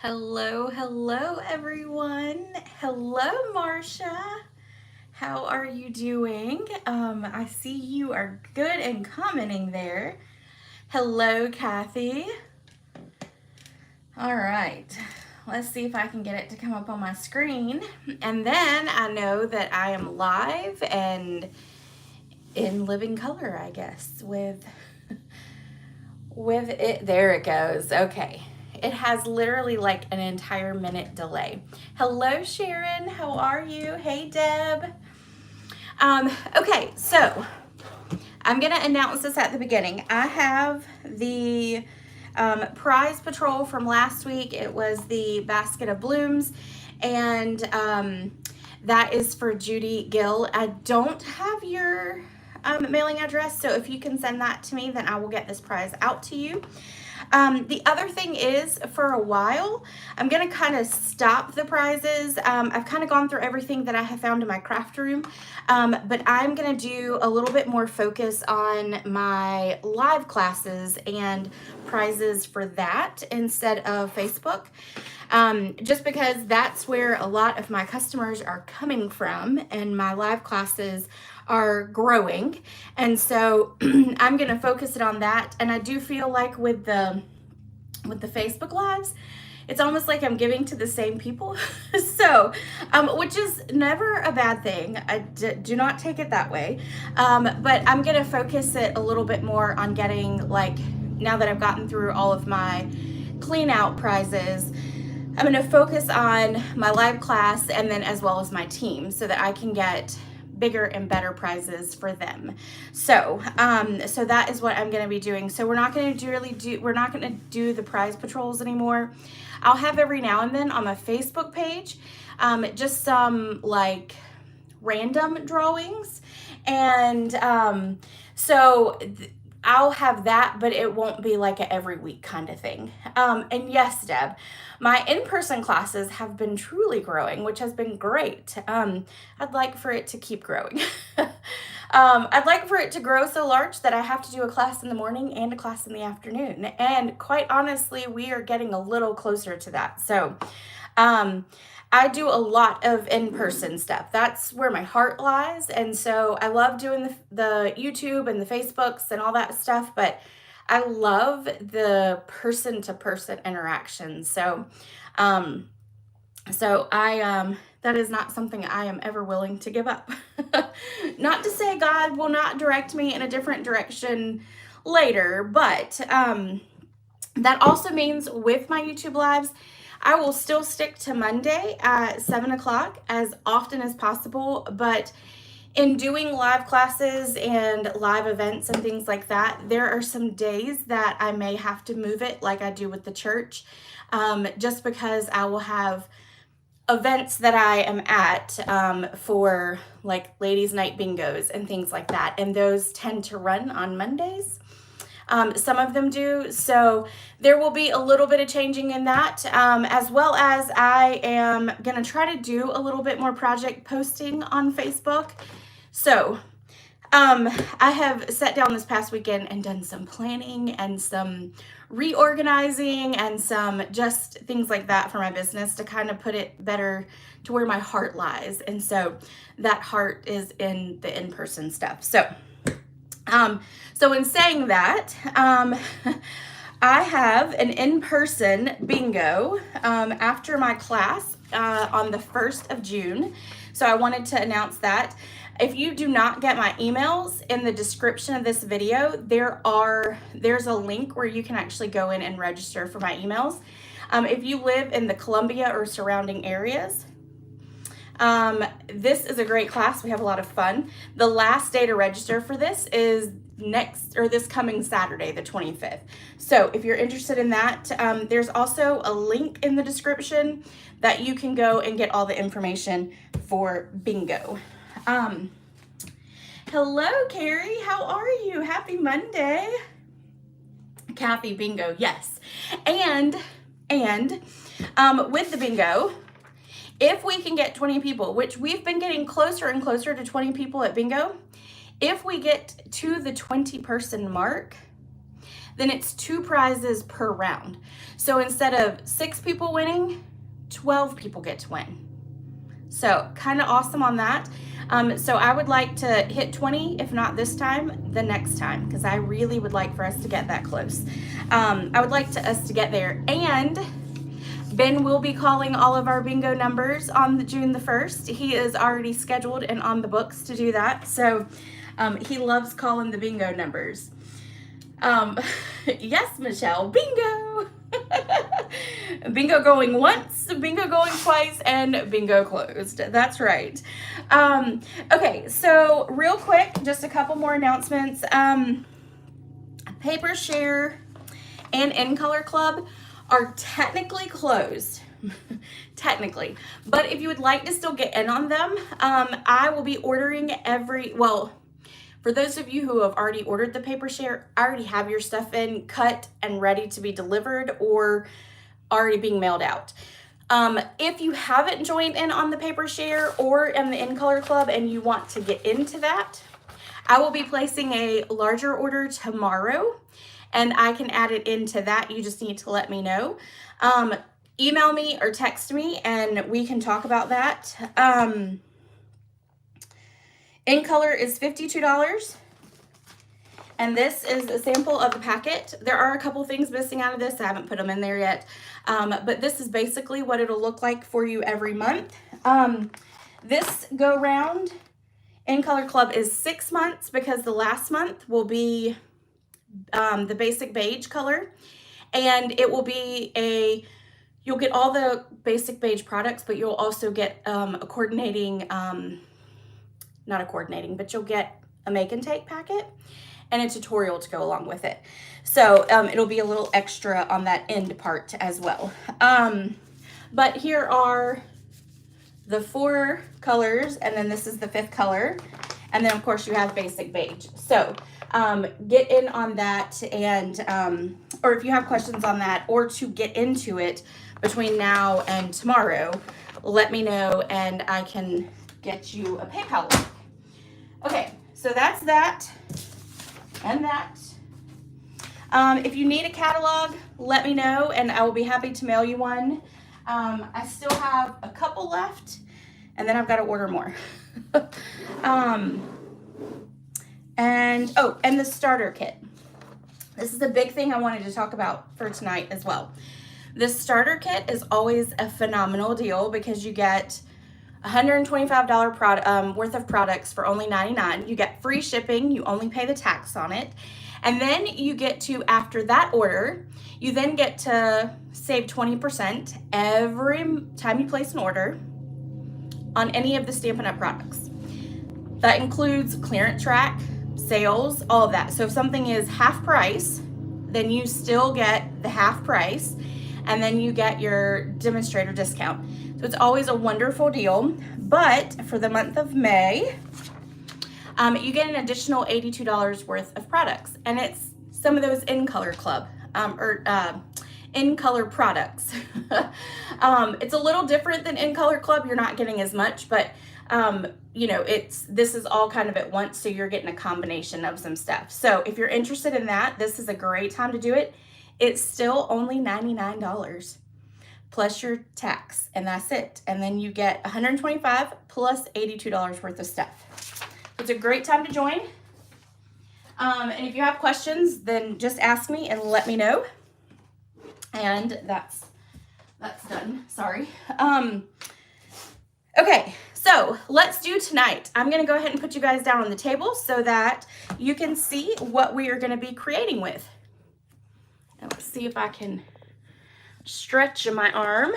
Hello, everyone. Hello, Marcia. How are you doing? I see you are good and commenting there. Hello, Kathy. All right, let's see if I can get it to come up on my screen. And then I know that I am live and in living color, I guess, with it. There it goes. Okay. It has literally like an entire minute delay. Hello, Sharon. How are you? Hey, Deb. Okay, so I'm going to announce this at the beginning. I have the prize patrol from last week. It was the basket of blooms, and that is for Judy Gill. I don't have your mailing address, so if you can send that to me, then I will get this prize out to you. The other thing is, for a while, I'm going to kind of stop the prizes. I've kind of gone through everything that I have found in my craft room, but I'm going to do a little bit more focus on my live classes and prizes for that instead of Facebook. Just because that's where a lot of my customers are coming from, and my live classes are growing, and so I'm going to focus it on that. And I do feel like with the Facebook lives, it's almost like I'm giving to the same people. So which is never a bad thing. I do not take it that way, but I'm going to focus it a little bit more on getting, like, now that I've gotten through all of my clean out prizes, I'm going to focus on my live class and then as well as my team, so that I can get bigger and better prizes for them. So so that is what I'm going to be doing. So we're not going to do the prize patrols anymore. I'll have every now and then on my Facebook page just some like random drawings, and I'll have that, but it won't be like a every week kind of thing. And yes, Deb, my in-person classes have been truly growing, which has been great. I'd like for it to keep growing. I'd like for it to grow so large that I have to do a class in the morning and a class in the afternoon. And quite honestly, we are getting a little closer to that. So, I do a lot of in-person stuff. That's where my heart lies. And so I love doing the YouTube and the Facebooks and all that stuff, but I love the person-to-person interaction. So, that is not something I am ever willing to give up. Not to say God will not direct me in a different direction later, but that also means with my YouTube lives, I will still stick to Monday at 7 o'clock as often as possible, but in doing live classes and live events and things like that, there are some days that I may have to move it like I do with the church, just because I will have events that I am at for like ladies' night bingos and things like that, and those tend to run on Mondays. Some of them do. So there will be a little bit of changing in that, as well as I am going to try to do a little bit more project posting on Facebook. So I have sat down this past weekend and done some planning and some reorganizing and some just things like that for my business to kind of put it better to where my heart lies. And so that heart is in the in-person stuff. So in saying that, I have an in-person bingo after my class on the 1st of June. So I wanted to announce that. If you do not get my emails, in the description of this video, there's a link where you can actually go in and register for my emails. If you live in the Columbia or surrounding areas, this is a great class. We have a lot of fun. The last day to register for this is this coming Saturday, the 25th. So if you're interested in that, there's also a link in the description that you can go and get all the information for bingo. Hello, Carrie. How are you? Happy Monday. Kathy, bingo. Yes. And with the bingo, if we can get 20 people, which we've been getting closer and closer to 20 people at bingo, if we get to the 20 person mark, then it's 2 prizes per round. So instead of 6 people winning, 12 people get to win. So kind of awesome on that. So I would like to hit 20, if not this time, the next time, because I really would like for us to get that close. I would like us to get there. And Ben will be calling all of our bingo numbers on June the 1st. He is already scheduled and on the books to do that. So he loves calling the bingo numbers. Yes, Michelle, bingo. Bingo going once, bingo going twice, and bingo closed. That's right. Okay, so real quick, just a couple more announcements. Paper Share and In Color Club are technically closed. Technically. But if you would like to still get in on them, I will be ordering for those of you who have already ordered the paper share, I already have your stuff in, cut and ready to be delivered or already being mailed out. If you haven't joined in on the paper share or in the In Color Club and you want to get into that, I will be placing a larger order tomorrow and I can add it into that. You just need to let me know. Email me or text me and we can talk about that. In Color is $52. And this is a sample of the packet. There are a couple things missing out of this. I haven't put them in there yet. But this is basically what it'll look like for you every month. This go round In Color Club is 6 months because the last month will be the basic beige color. And it will be you'll get all the basic beige products, but you'll also get you'll get a make and take packet and a tutorial to go along with it. So it'll be a little extra on that end part as well. But here are the 4 colors, and then this is the 5th color. And then of course you have basic beige. So get in on that, and or if you have questions on that or to get into it between now and tomorrow, let me know and I can get you a PayPal link. Okay, so that's that and that. If you need a catalog, let me know and I will be happy to mail you one. I still have a couple left and then I've got to order more. And the starter kit. This is a big thing I wanted to talk about for tonight as well. This starter kit is always a phenomenal deal because you get $125 worth of products for only $99. You get free shipping. You only pay the tax on it. And then you get to, after that order, you then get to save 20% every time you place an order on any of the Stampin' Up! Products. That includes clearance rack, sales, all of that. So if something is half price, then you still get the half price, and then you get your demonstrator discount. So it's always a wonderful deal. But for the month of May, you get an additional $82 worth of products, and it's some of those In Color Club In Color products. It's a little different than In Color Club. You're not getting as much, but you know, this is all kind of at once, so you're getting a combination of some stuff. So if you're interested in that, this is a great time to do it. It's still only $99 plus your tax, and that's it. And then you get $125 plus $82 worth of stuff. It's a great time to join. And if you have questions, then just ask me and let me know. And that's done. Sorry. Okay, so let's do tonight. I'm going to go ahead and put you guys down on the table so that you can see what we are going to be creating with. And let's see if I can stretch my arm.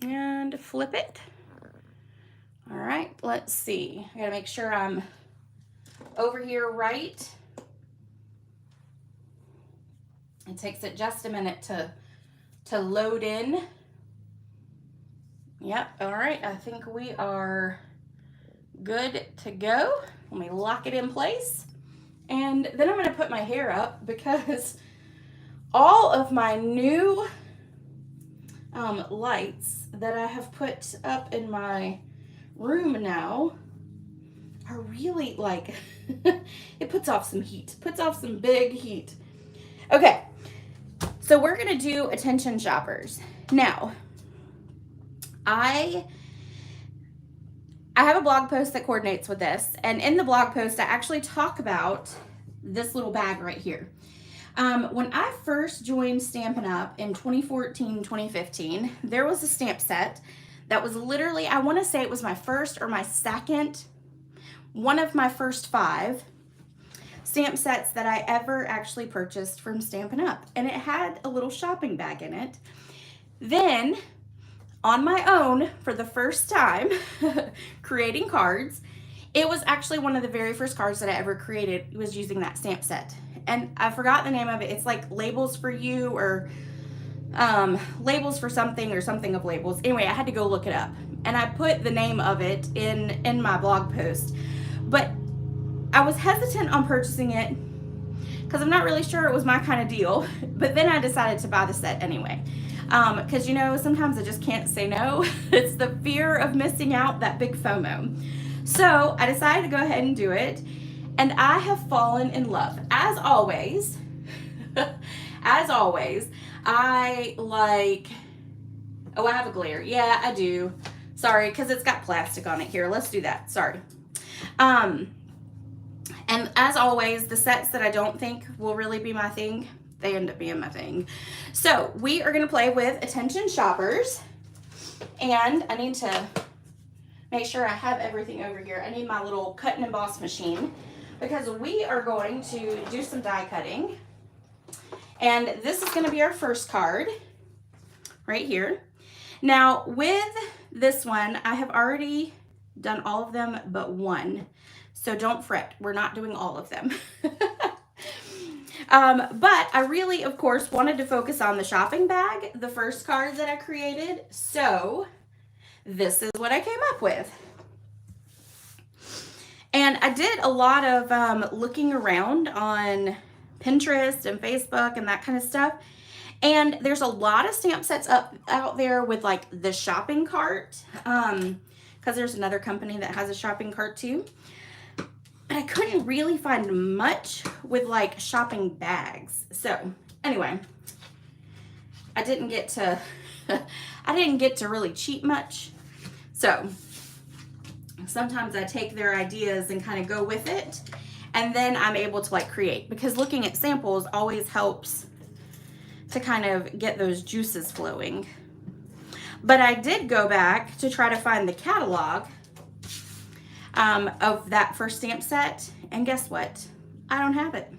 And flip it. All right, let's see. I gotta make sure I'm over here right. It takes it just a minute to load in. Yep, all right, I think we are good to go. Let me lock it in place. And then I'm gonna put my hair up because all of my new lights that I have put up in my room now are really like, it puts off some heat, puts off some big heat. Okay, so we're gonna do attention shoppers. Now, I have a blog post that coordinates with this, and in the blog post I actually talk about this little bag right here. When I first joined Stampin' Up! In 2014, 2015, there was a stamp set that was literally, I want to say it was my first or my second, one of my first 5 stamp sets that I ever actually purchased from Stampin' Up! And it had a little shopping bag in it. Then, on my own, for the first time, creating cards, it was actually one of the very first cards that I ever created. It was using that stamp set. And I forgot the name of it. It's like Labels for You, or Labels for something, or something of labels. Anyway, I had to go look it up. And I put the name of it in my blog post. But I was hesitant on purchasing it because I'm not really sure it was my kind of deal. But then I decided to buy the set anyway. Because, you know, sometimes I just can't say no. It's the fear of missing out, that big FOMO. So I decided to go ahead and do it. And I have fallen in love. As always, I like, oh, I have a glare. Yeah, I do. Sorry, because it's got plastic on it here. Let's do that. Sorry. And as always, the sets that I don't think will really be my thing, they end up being my thing. So we are going to play with attention shoppers. And I need to make sure I have everything over here. I need my little cut and emboss machine, because we are going to do some die cutting. And this is going to be our first card right here. Now with this one, I have already done all of them but one. So don't fret, we're not doing all of them. But I really, of course, wanted to focus on the shopping bag, the first card that I created. So this is what I came up with. And I did a lot of looking around on Pinterest and Facebook and that kind of stuff. And there's a lot of stamp sets out there with like the shopping cart, because there's another company that has a shopping cart too. But I couldn't really find much with like shopping bags. So anyway, I didn't get to really cheat much. So sometimes I take their ideas and kind of go with it, and then I'm able to like create, because looking at samples always helps to kind of get those juices flowing. But I did go back to try to find the catalog of that first stamp set, and guess what? I don't have it.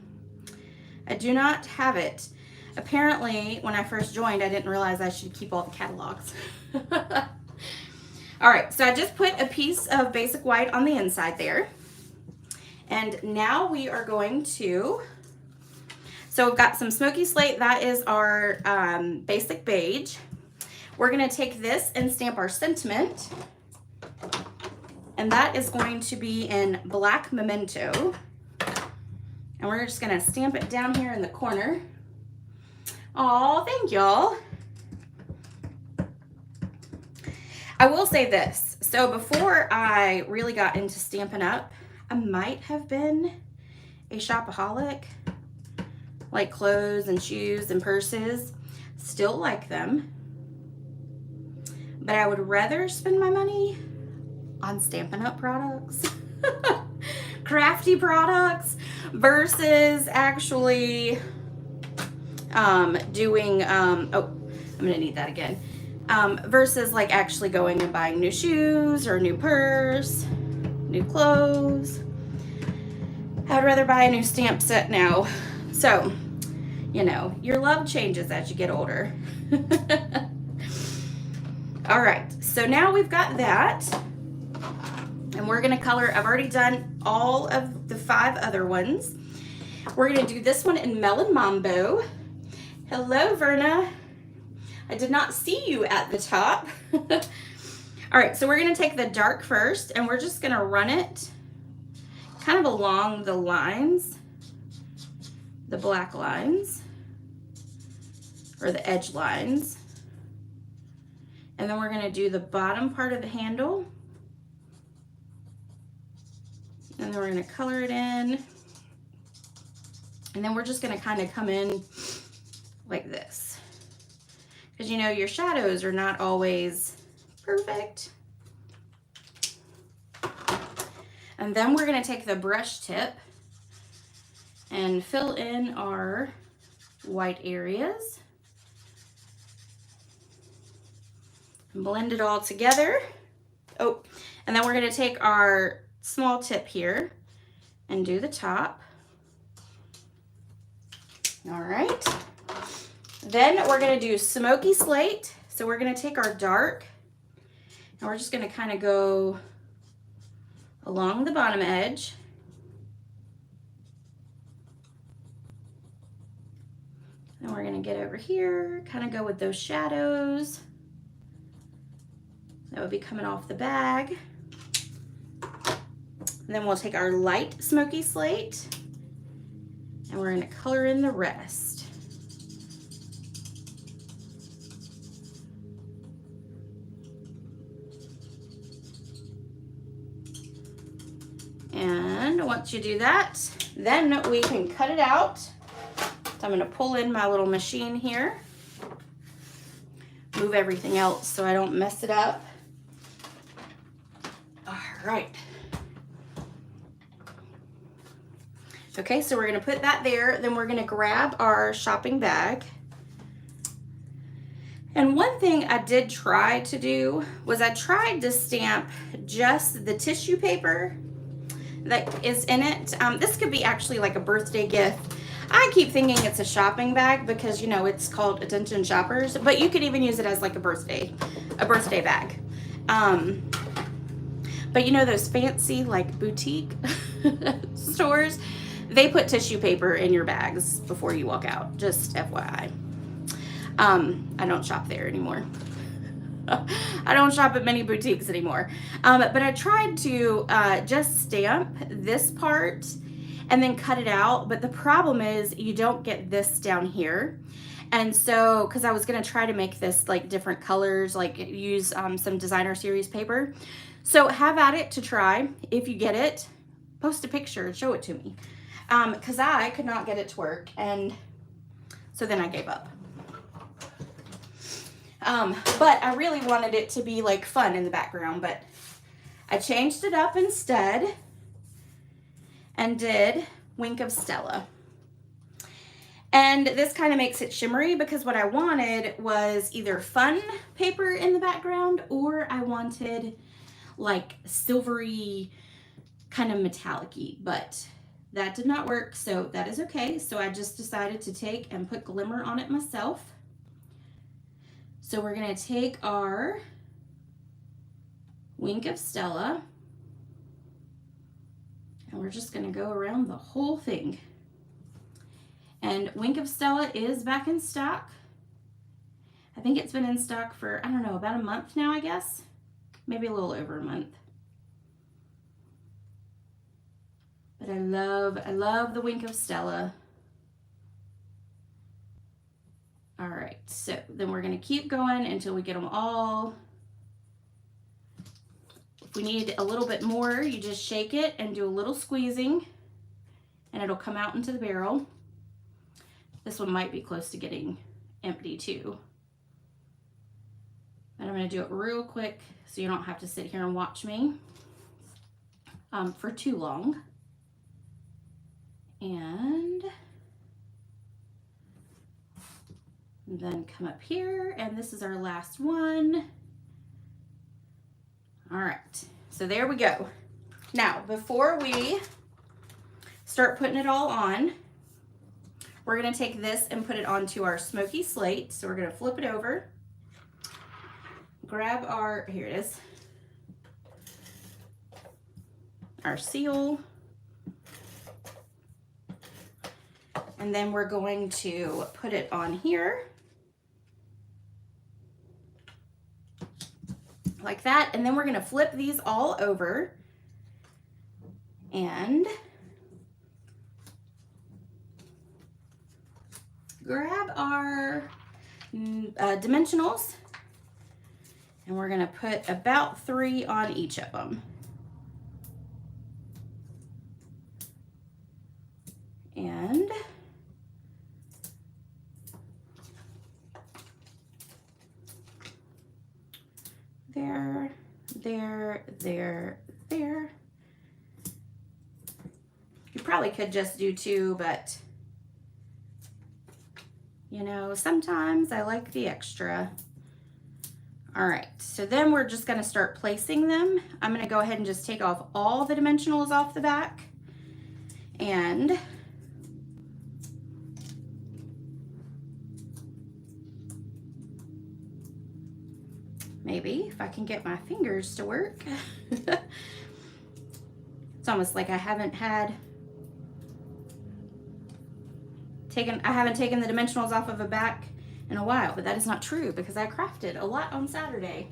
I do not have it. Apparently, when I first joined, I didn't realize I should keep all the catalogs. All right, so I just put a piece of basic white on the inside there. And now we are going to, so we've got some smoky slate. That is our basic beige. We're gonna take this and stamp our sentiment. And that is going to be in black memento. And we're just gonna stamp it down here in the corner. Oh, thank y'all. I will say this. So before I really got into Stampin' Up, I might have been a shopaholic, like clothes and shoes and purses. Still like them. But I would rather spend my money on Stampin' Up products, crafty products, versus actually doing, oh, I'm gonna need that again. Versus like actually going and buying new shoes or a new purse, new clothes. I'd rather buy a new stamp set now. So, you know, your love changes as you get older. All right, so now we've got that. And we're gonna color, I've already done all of the 5 other ones. We're gonna do this one in Melon Mambo. Hello, Verna. I did not see you at the top. All right, so we're gonna take the dark first, and we're just gonna run it kind of along the lines, the black lines, or the edge lines. And then we're gonna do the bottom part of the handle. And then we're gonna color it in. And then we're just gonna kind of come in like this. Because you know, your shadows are not always perfect. And then we're gonna take the brush tip and fill in our white areas. And blend it all together. Oh, and then we're gonna take our small tip here and do the top. All right. Then we're gonna do smoky slate. So we're gonna take our dark and we're just gonna kind of go along the bottom edge. And we're gonna get over here, kind of go with those shadows. That would be coming off the bag. And then we'll take our light smoky slate and we're gonna color in the rest. And once you do that, then we can cut it out. So I'm gonna pull in my little machine here, move everything else so I don't mess it up. All right. Okay, so we're gonna put that there. Then we're gonna grab our shopping bag. And one thing I did try to do was I tried to stamp just the tissue paper that is in it. This could be actually like a birthday gift. I keep thinking it's a shopping bag because, you know, it's called Attention Shoppers, but you could even use it as like a birthday bag. But you know those fancy like boutique stores, they put tissue paper in your bags before you walk out, just FYI. I don't shop there anymore. I don't shop at many boutiques anymore. But I tried to just stamp this part and then cut it out. But the problem is you don't get this down here. And so, because I was going to try to make this like different colors, like use some designer series paper. So have at it to try. If you get it, post a picture and show it to me. Because I could not get it to work. And so then I gave up. But I really wanted it to be like fun in the background, but I changed it up instead and did Wink of Stella. And this kind of makes it shimmery because what I wanted was either fun paper in the background or I wanted like silvery kind of metallic-y, but that did not work, so that is okay. So I just decided to take and put glimmer on it myself. So we're gonna take our Wink of Stella and we're just gonna go around the whole thing. And Wink of Stella is back in stock. I think it's been in stock for, I don't know, about a month now, I guess. Maybe a little over a month. But I love the Wink of Stella. All right, so then we're gonna keep going until we get them all. If we need a little bit more, you just shake it and do a little squeezing and it'll come out into the barrel. This one might be close to getting empty too. And I'm gonna do it real quick so you don't have to sit here and watch me for too long. And then come up here, and this is our last one. All right, so there we go. Now, before we start putting it all on, we're gonna take this and put it onto our smoky slate. So we're gonna flip it over, grab our, here it is, our seal, and then we're going to put it on here. Like that, and then we're gonna flip these all over and grab our dimensionals, and we're gonna put about 3 on each of them. there, there, there, there. You probably could just do 2, but you know, sometimes I like the extra. All right, so then we're just gonna start placing them. I'm gonna go ahead and just take off all the dimensionals off the back, and maybe if I can get my fingers to work. It's almost like I haven't taken the dimensionals off of a back in a while, but that is not true because I crafted a lot on Saturday.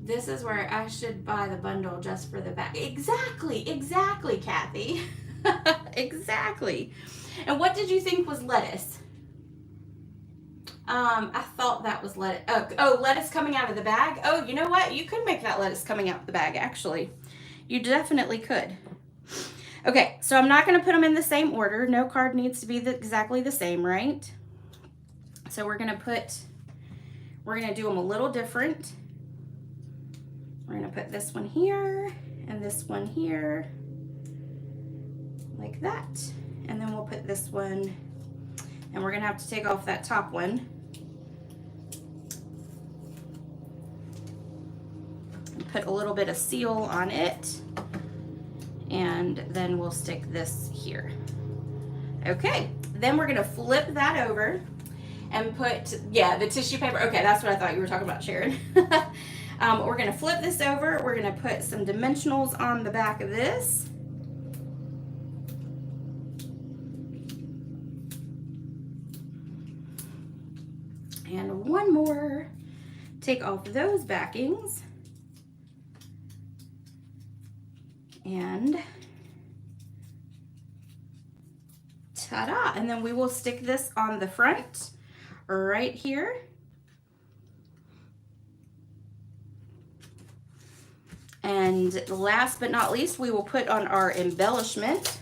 This is where I should buy the bundle just for the back. Exactly, Kathy. Exactly. And what did you think was lettuce? I thought that was lettuce. Oh, lettuce coming out of the bag. Oh, you know what? You could make that lettuce coming out of the bag, actually. You definitely could. Okay, so I'm not going to put them in the same order. No card needs to be exactly the same, right? So we're going to do them a little different. We're going to put this one here and this one here, like that. And then we'll put this one, and we're going to have to take off that top one. And put a little bit of seal on it. And then we'll stick this here. Okay, then we're gonna flip that over and put, yeah, the tissue paper. Okay, that's what I thought you were talking about, Sharon. We're gonna flip this over. We're gonna put some dimensionals on the back of this. And one more. Take off those backings. And ta-da! And then we will stick this on the front right here. And last but not least, we will put on our embellishment.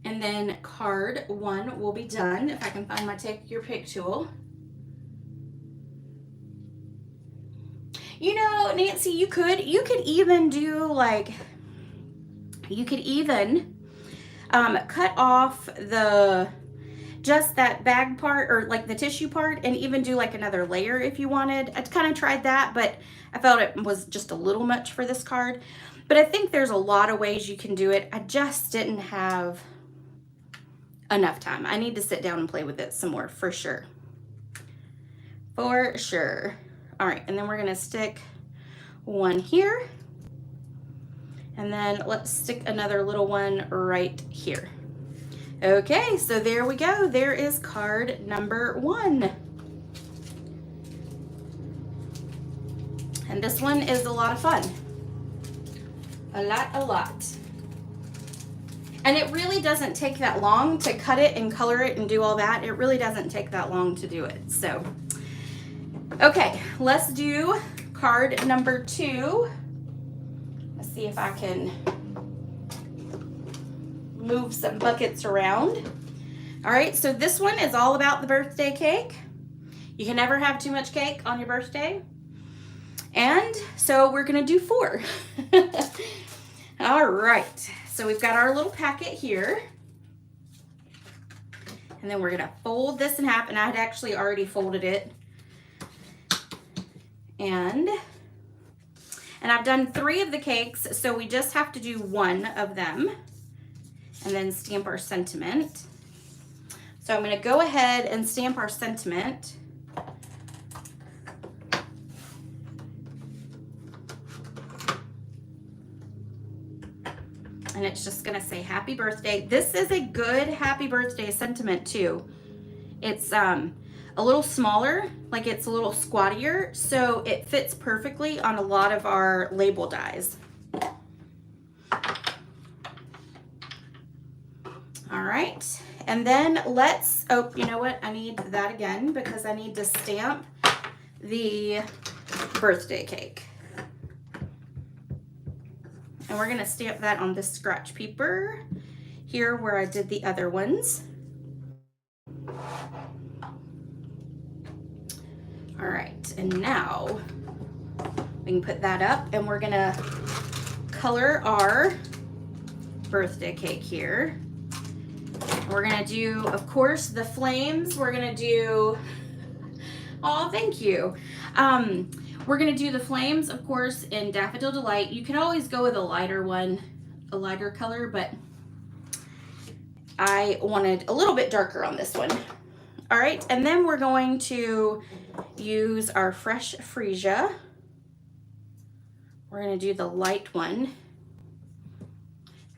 And then card 1 will be done. If I can find my take your pick tool. You know, Nancy, you could even do like, you could even cut off just that bag part, or like the tissue part, and even do like another layer if you wanted. I kind of tried that, but I felt it was just a little much for this card. But I think there's a lot of ways you can do it. I just didn't have enough time. I need to sit down and play with it some more, for sure. For sure. All right, and then we're gonna stick one here, and then let's stick another little one right here. Okay, so there we go. There is card number 1. And this one is a lot of fun. A lot. And it really doesn't take that long to cut it and color it and do all that. It really doesn't take that long to do it, so. Okay, let's do card number 2. Let's see if I can move some buckets around. All right, so this one is all about the birthday cake. You can never have too much cake on your birthday. And so we're gonna do 4. All right, so we've got our little packet here. And then we're gonna fold this in half, and I had actually already folded it. And I've done 3 of the cakes, so we just have to do 1 of them and then stamp our sentiment. So I'm going to go ahead and stamp our sentiment. And it's just going to say happy birthday. This is a good happy birthday sentiment too. It's a little smaller, like it's a little squattier, so it fits perfectly on a lot of our label dies. All right, and then let's, oh, you know what? I need that again because I need to stamp the birthday cake. And we're gonna stamp that on this scratch paper here where I did the other ones. And now we can put that up, and we're gonna color our birthday cake here. We're gonna do, of course, the flames. We're gonna do, oh, thank you. We're gonna do the flames, of course, in Daffodil Delight. You can always go with a lighter one, a lighter color, but I wanted a little bit darker on this one. All right, and then we're going to use our fresh freesia. We're gonna do the light one,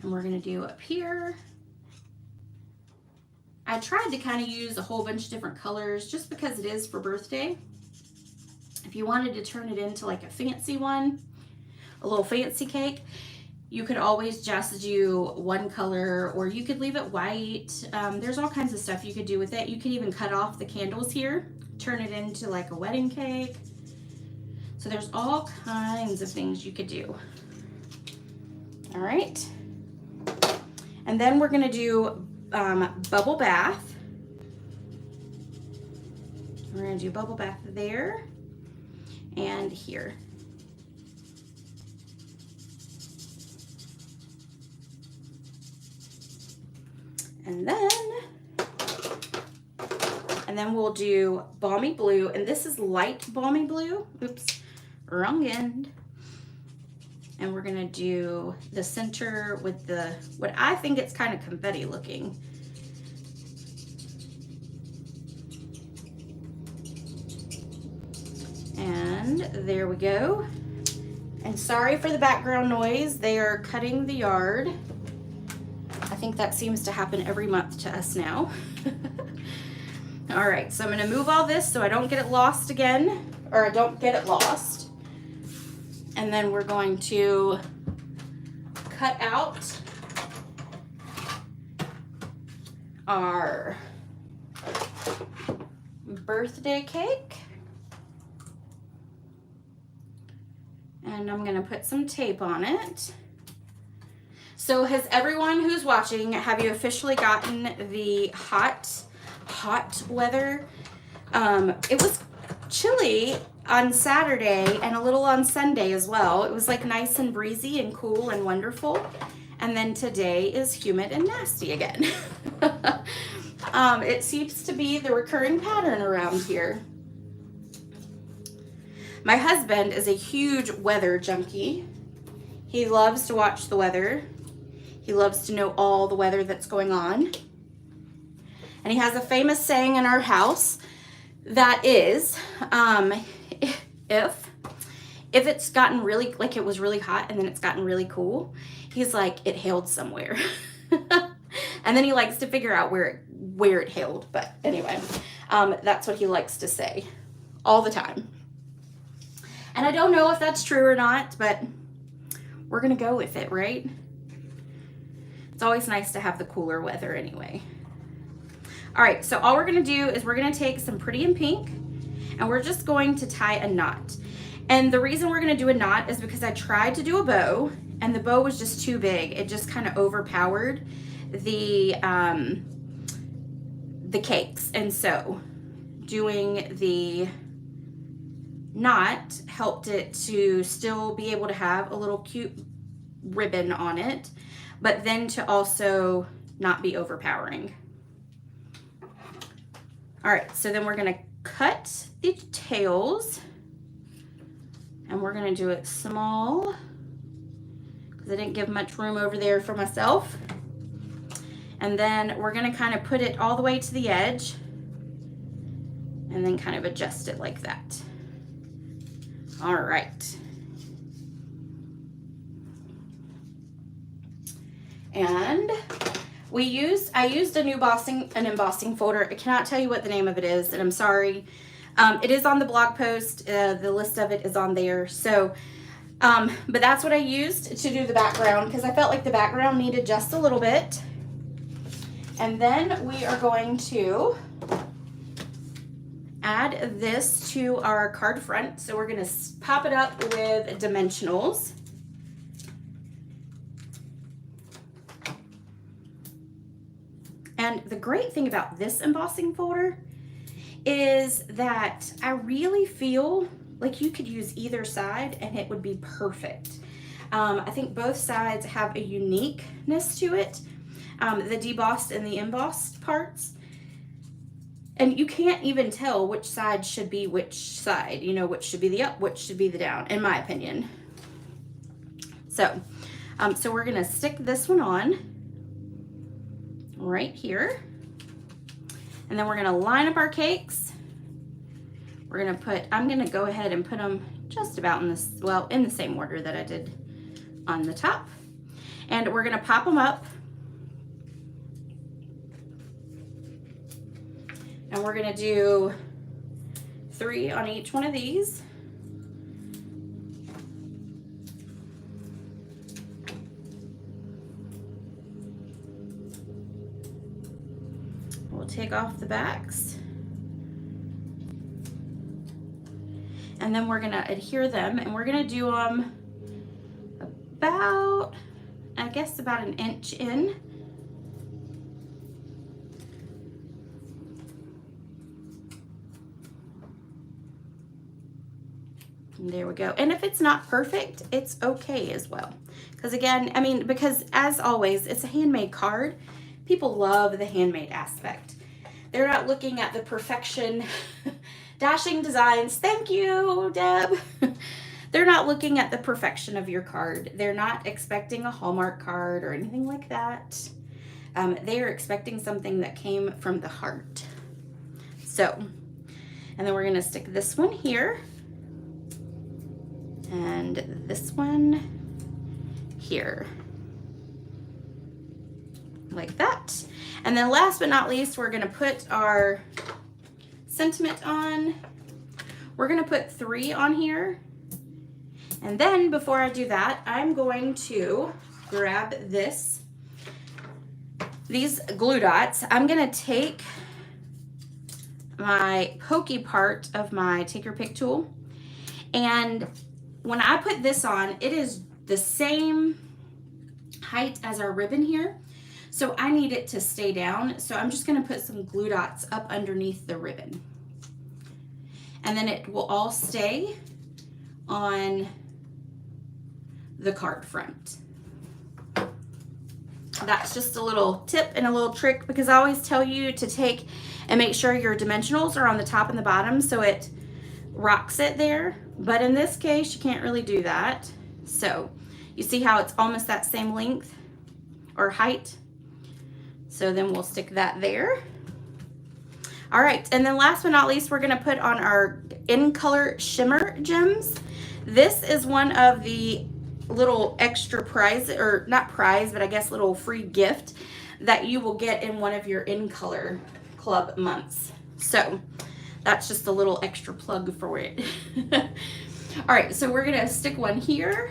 and we're gonna do up here. I tried to kind of use a whole bunch of different colors just because it is for birthday. If you wanted to turn it into like a fancy one, a little fancy cake, you could always just do one color, or you could leave it white. There's all kinds of stuff you could do with it. You could even cut off the candles here, turn it into like a wedding cake. So there's all kinds of things you could do. All right. And then we're gonna do bubble bath. We're gonna do bubble bath there and here. And then we'll do balmy blue, and this is light balmy blue. Oops, wrong end. And we're gonna do the center with the, what I think it's kind of confetti looking. And there we go. And sorry for the background noise. They are cutting the yard. I think that seems to happen every month to us now. All right, so I'm gonna move all this so I don't get it lost again, or I don't get it lost. And then we're going to cut out our birthday cake. And I'm gonna put some tape on it. So has everyone who's watching, have you officially gotten the hot weather? It was chilly on Saturday and a little on Sunday as well. It was like nice and breezy and cool and wonderful. And then today is humid and nasty again. It seems to be the recurring pattern around here. My husband is a huge weather junkie. He loves to watch the weather. He loves to know all the weather that's going on. And he has a famous saying in our house that is, if it's gotten really, like it was really hot and then it's gotten really cool, he's like, it hailed somewhere. And then he likes to figure out where it hailed. But anyway, that's what he likes to say all the time. And I don't know if that's true or not, but we're gonna go with it, right? It's always nice to have the cooler weather anyway. All right, so all we're gonna do is we're gonna take some Pretty in Pink, and we're just going to tie a knot. And the reason we're gonna do a knot is because I tried to do a bow, and the bow was just too big. It just kind of overpowered the cakes. And so doing the knot helped it to still be able to have a little cute ribbon on it, but then to also not be overpowering. All right, so then we're gonna cut the tails, and we're gonna do it small because I didn't give much room over there for myself. And then we're gonna kind of put it all the way to the edge and then kind of adjust it like that. All right. And I used an embossing folder. I cannot tell you what the name of it is, and I'm sorry. It is on the blog post. The list of it is on there. So, but that's what I used to do the background because I felt like the background needed just a little bit. And then we are going to add this to our card front. So we're gonna pop it up with dimensionals. And the great thing about this embossing folder is that I really feel like you could use either side and it would be perfect. I think both sides have a uniqueness to it, the debossed and the embossed parts. And you can't even tell which side should be which side, you know, which should be the up, which should be the down, in my opinion. So, so we're gonna stick this one on right here. And then we're gonna line up our cakes. We're gonna put, I'm gonna go ahead and put them just about in this, well, in the same order that I did on the top. And we're gonna pop them up. And we're gonna do 3 on each one of these. We'll take off the backs. And then we're gonna adhere them, and we're gonna do them about, I guess about an inch in. There we go. And if it's not perfect, it's okay as well. Because again, I mean, because as always, it's a handmade card. People love the handmade aspect. They're not looking at the perfection. Dashing Designs, thank you, Deb. They're not looking at the perfection of your card. They're not expecting a Hallmark card or anything like that. They are expecting something that came from the heart. So, and then we're gonna stick this one here. And this one here, like that. And then last but not least, we're gonna put our sentiment on. We're gonna put 3 on here. And then before I do that, I'm going to grab these glue dots. I'm gonna take my pokey part of my take your pick tool, and when I put this on, it is the same height as our ribbon here. So I need it to stay down. So I'm just gonna put some glue dots up underneath the ribbon. And then it will all stay on the card front. That's just a little tip and a little trick, because I always tell you to take and make sure your dimensionals are on the top and the bottom so it rocks it there. But in this case, you can't really do that. So you see how it's almost that same length or height. So then we'll stick that there. All right, and then last but not least, we're gonna put on our In Color Shimmer gems. This is one of the little extra prize, or not prize, but I guess little free gift that you will get in one of your In Color Club months. So that's just a little extra plug for it. All right, so we're gonna stick one here.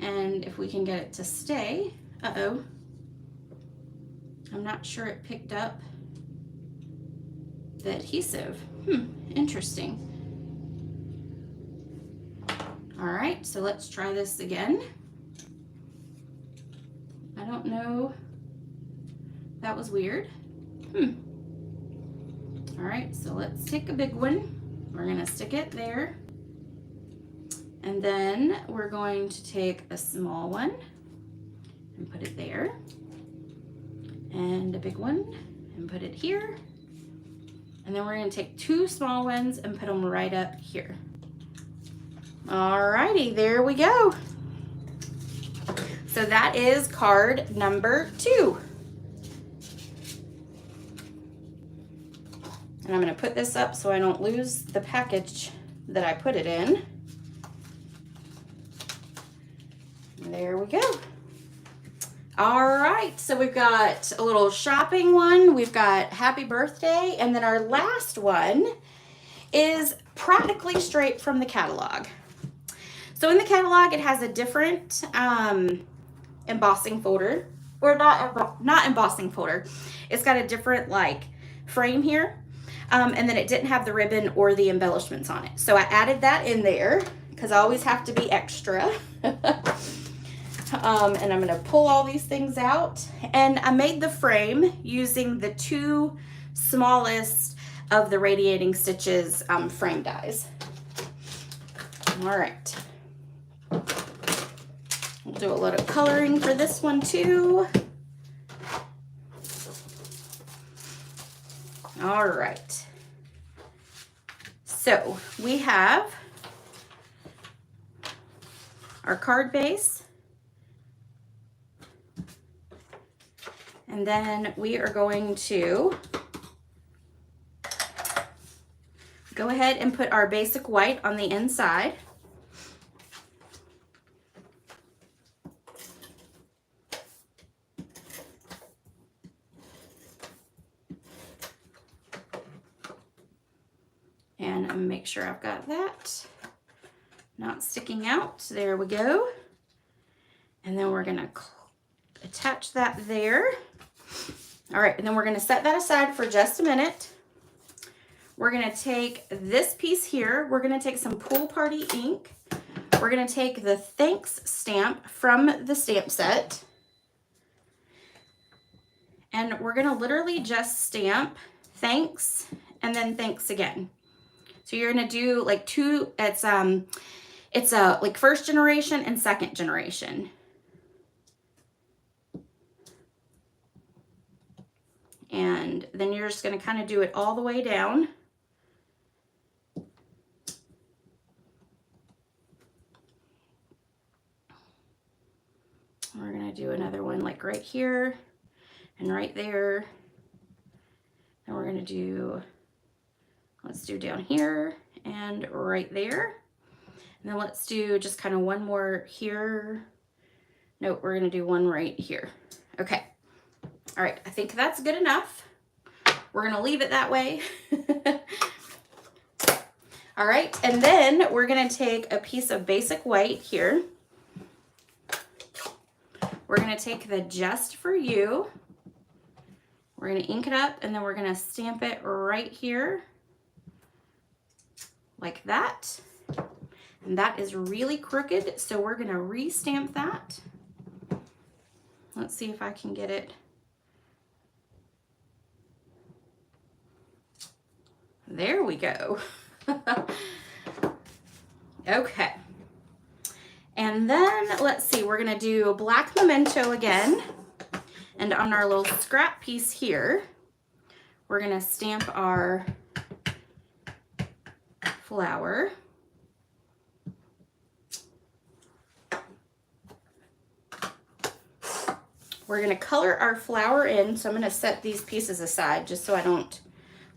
And if we can get it to stay, uh-oh. I'm not sure it picked up the adhesive. Interesting. All right, so let's try this again. I don't know. That was weird. All right, so let's take a big one. We're gonna stick it there. And then we're going to take a small one and put it there. And a big one and put it here. And then we're gonna take 2 small ones and put them right up here. Alrighty, there we go. So that is card number 2. And I'm gonna put this up so I don't lose the package that I put it in. There we go. All right, so we've got a little shopping one, we've got happy birthday, and then our last one is practically straight from the catalog. So in the catalog, it has a different embossing folder, or not embossing folder. It's got a different like frame here, and then it didn't have the ribbon or the embellishments on it. So I added that in there because I always have to be extra. And I'm gonna pull all these things out. And I made the frame using the 2 smallest of the Radiating Stitches frame dies. All right. We'll do a little coloring for this one too. All right. So we have our card base. And then we are going to go ahead and put our basic white on the inside. And I'm gonna make sure I've got that not sticking out. There we go. And then we're gonna attach that there. All right, and then we're gonna set that aside for just a minute. We're gonna take this piece here. We're gonna take some Pool Party ink. We're gonna take the thanks stamp from the stamp set. And we're gonna literally just stamp thanks and then thanks again. So you're gonna do like two, it's like first generation and second generation. And then you're just gonna kind of do it all the way down. We're gonna do another one like right here and right there. And we're gonna do, let's do down here and right there. And then let's do just kind of one more here. No, we're gonna do one right here. Okay. All right, I think that's good enough. We're gonna leave it that way. All right, and then we're gonna take a piece of basic white here. We're gonna take the Just For You. We're gonna ink it up and then we're gonna stamp it right here like that. And that is really crooked, so we're gonna re-stamp that. Let's see if I can get it. There we go. Okay. And then let's see, we're gonna do black memento again. And on our little scrap piece here, we're gonna stamp our flower. We're gonna color our flower in, so I'm gonna set these pieces aside just so I don't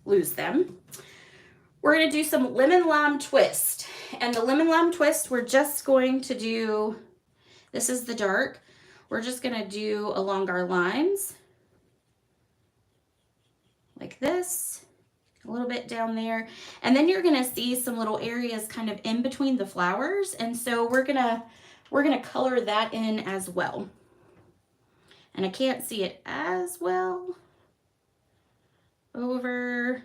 lose them. We're gonna do some lemon lime twist. And the lemon lime twist, we're just going to do, this is the dark, we're just gonna do along our lines, like this, a little bit down there. And then you're gonna see some little areas kind of in between the flowers. And so we're gonna color that in as well. And I can't see it as well over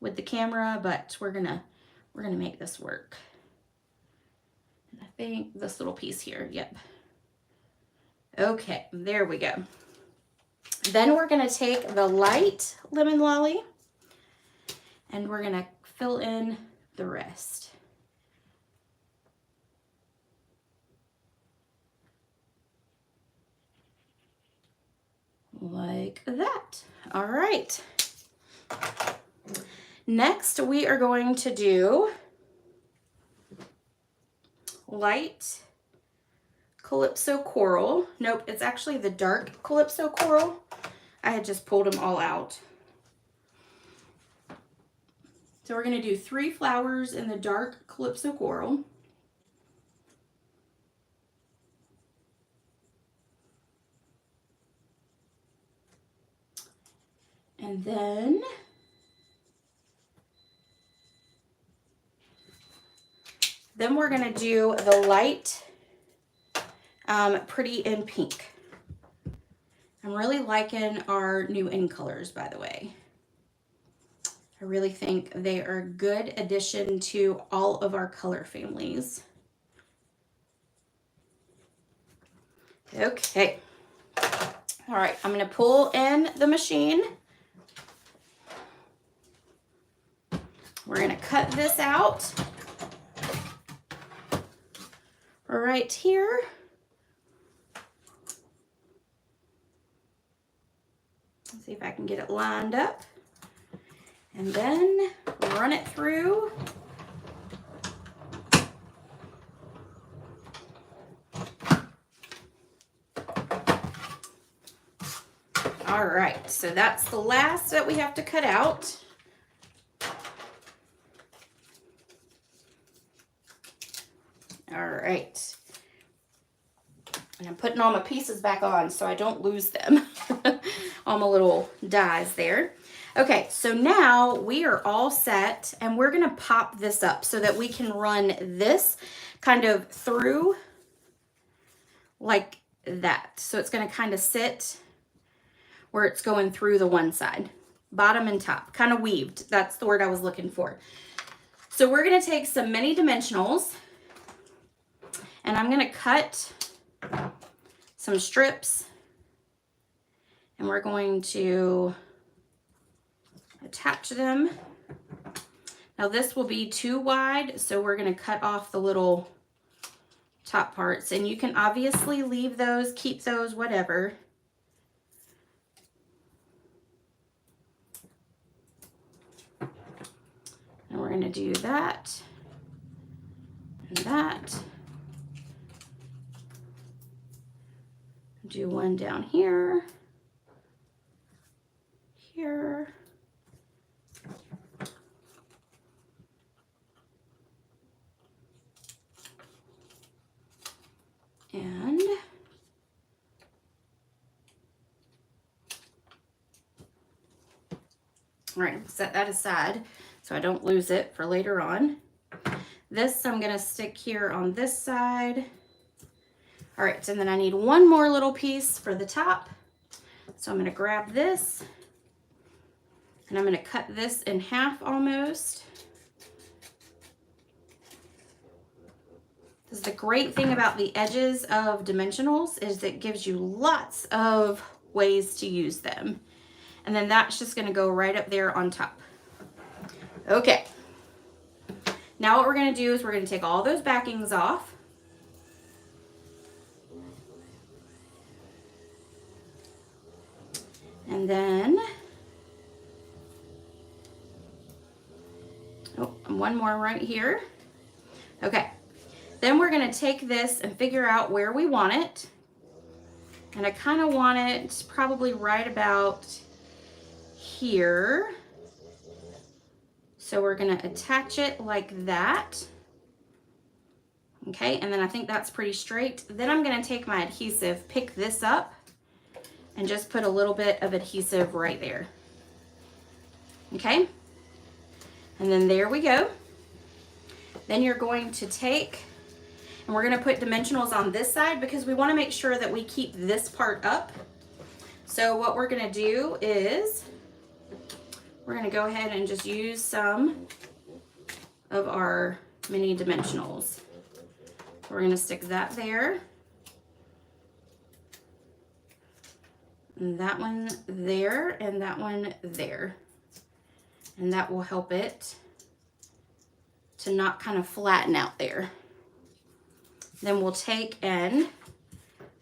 with the camera, but we're gonna make this work. And I think this little piece here, yep. Okay, there we go. Then we're gonna take the light lemon lolly and we're gonna fill in the rest. Like that. All right. Next, we are going to do light Calypso Coral. Nope, it's actually the dark Calypso Coral. I had just pulled them all out. So we're going to do 3 flowers in the dark Calypso Coral. And then we're going to do the light Pretty in Pink. I'm really liking our new in colors, by the way. I really think they are a good addition to all of our color families. Okay. All right, I'm going to pull in the machine. We're going to cut this out right here. Let's see if I can get it lined up. And then run it through. All right, so that's the last that we have to cut out. All right. And I'm putting all my pieces back on so I don't lose them. All my little dies there. Okay, so now we are all set, and we're gonna pop this up so that we can run this kind of through like that. So it's gonna kind of sit where it's going through the one side, bottom and top, kind of weaved. That's the word I was looking for. So we're gonna take some mini dimensionals, and I'm gonna cut some strips, and we're going to attach them. Now this will be too wide, so we're gonna cut off the little top parts, and you can obviously leave those, keep those, whatever. And we're gonna do that and that. Do one down here, here, and all right, set that aside so I don't lose it for later on. This I'm gonna stick here on this side. All right, and then I need one more little piece for the top. So I'm gonna grab this, and I'm gonna cut this in half almost. This is the great thing about the edges of dimensionals, is that it gives you lots of ways to use them. And then that's just gonna go right up there on top. Okay. Now what we're gonna do is we're gonna take all those backings off. And then, oh, one more right here. Okay, then we're gonna take this and figure out where we want it. And I kind of want it probably right about here. So we're gonna attach it like that. Okay, and then I think that's pretty straight. Then I'm gonna take my adhesive, pick this up, and just put a little bit of adhesive right there. Okay, and then there we go. Then you're going to take, and we're gonna put dimensionals on this side because we wanna make sure that we keep this part up. So what we're gonna do is, we're gonna go ahead and just use some of our mini dimensionals. We're gonna stick that there. And that one there, and that one there. And that will help it to not kind of flatten out there. Then we'll take and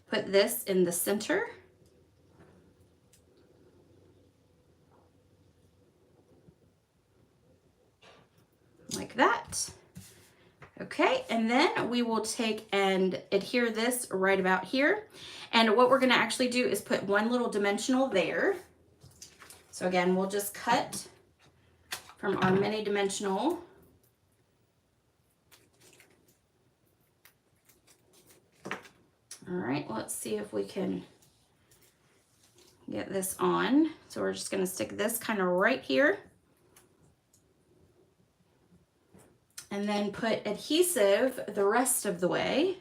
put this in the center. Like that. Okay, and then we will take and adhere this right about here. And what we're gonna actually do is put one little dimensional there. So again, we'll just cut from our mini dimensional. All right, let's see if we can get this on. So we're just gonna stick this kind of right here. And then put adhesive the rest of the way.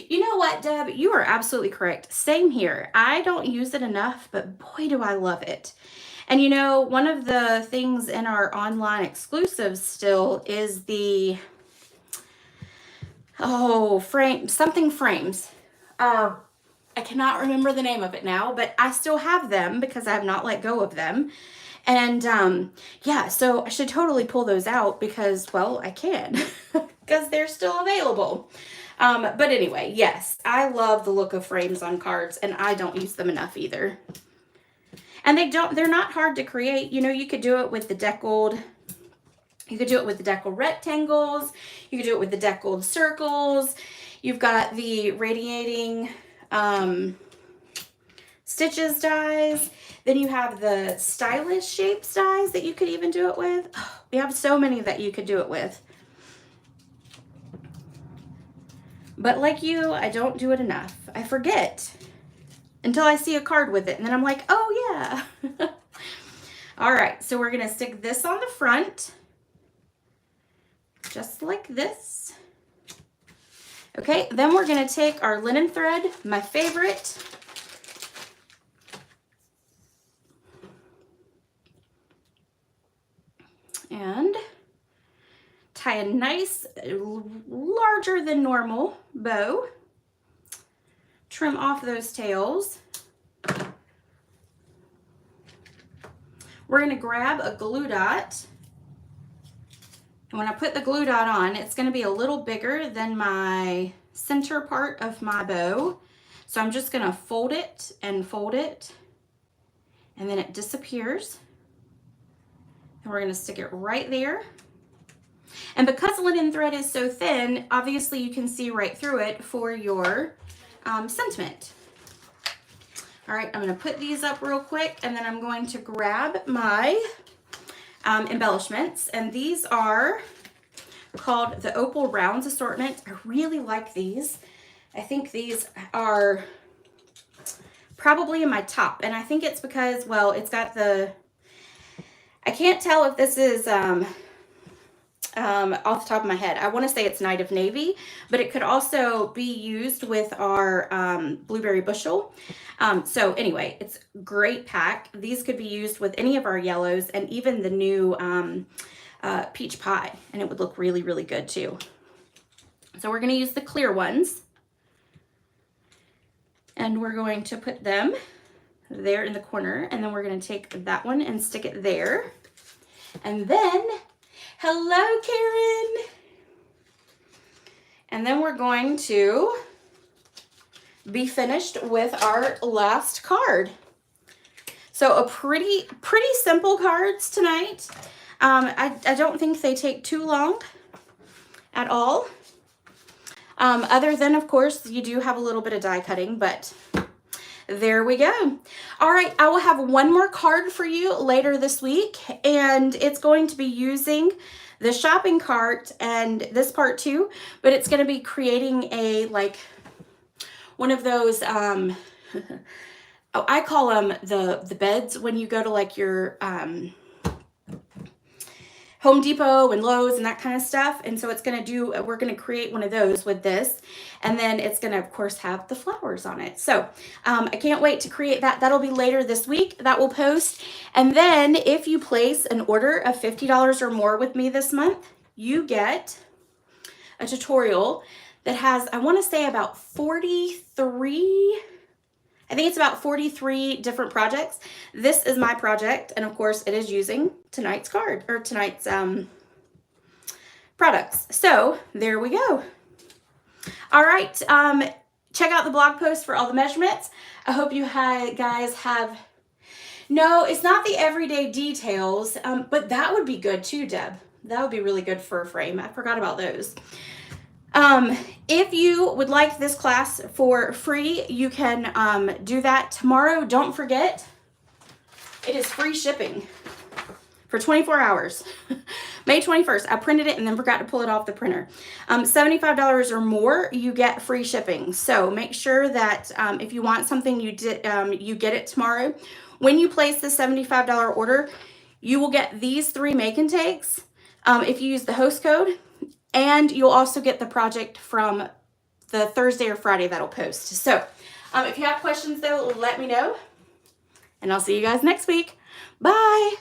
You know what, Deb? You are absolutely correct. Same here. I don't use it enough, but boy, do I love it. And you know, one of the things in our online exclusives still is the, something frames. I cannot remember the name of it now, but I still have them because I have not let go of them. And yeah, so I should totally pull those out because, well, I can because they're still available. But anyway, yes, I love the look of frames on cards, and I don't use them enough either. And they're not hard to create. You know, you could do it with the deckled, you could do it with the deckled rectangles, you could do it with the deckled circles. You've got the radiating stitches dies. Then you have the stylish shapes dies that you could even do it with. Oh, we have so many that you could do it with. But like you, I don't do it enough. I forget until I see a card with it. And then I'm like, oh yeah. All right, so we're gonna stick this on the front. Just like this. Okay, then we're gonna take our linen thread, my favorite. And tie a nice, larger than normal bow. Trim off those tails. We're going to grab a glue dot. And when I put the glue dot on, it's going to be a little bigger than my center part of my bow. So I'm just going to fold it, and then it disappears. And we're going to stick it right there. And because linen thread is so thin, obviously you can see right through it for your sentiment. All right, I'm going to put these up real quick, and then I'm going to grab my embellishments. And these are called the Opal Rounds Assortment. I really like these. I think these are probably in my top. And I think it's because, well, it's got the, I can't tell if this is off the top of my head. I want to say it's Night of Navy, but it could also be used with our blueberry bushel. So anyway, it's a great pack. These could be used with any of our yellows and even the new peach pie, and it would look really, really good too. So we're going to use the clear ones, and we're going to put them there in the corner, and then we're going to take that one and stick it there. And then, hello, Karen. And then we're going to be finished with our last card. So a pretty simple cards tonight. I don't think they take too long at all. Other than, of course, you do have a little bit of die cutting, but there we go. All right, I will have one more card for you later this week, and it's going to be using the shopping cart and this part too, but it's going to be creating a, like, one of those, oh, I call them the beds when you go to like your Home Depot and Lowe's and that kind of stuff. And so it's going to do, we're going to create one of those with this. And then it's going to, of course, have the flowers on it. So I can't wait to create that. That'll be later this week. That will post. And then if you place an order of $50 or more with me this month, you get a tutorial that has, I want to say about 43, I think it's about 43 different projects. This is my project, and of course it is using tonight's card, or tonight's products. So there we go. All right, check out the blog post for all the measurements. I hope you guys have, no, it's not the everyday details, but that would be good too, Deb. That would be really good for a frame. I forgot about those. If you would like this class for free, you can do that tomorrow. Don't forget, it is free shipping for 24 hours. May 21st, I printed it and then forgot to pull it off the printer. $75 or more, you get free shipping. So make sure that if you want something, you get it tomorrow. When you place the $75 order, you will get these 3 make and takes if you use the host code. And you'll also get the project from the Thursday or Friday that'll post. So if you have questions, though, let me know. And I'll see you guys next week. Bye.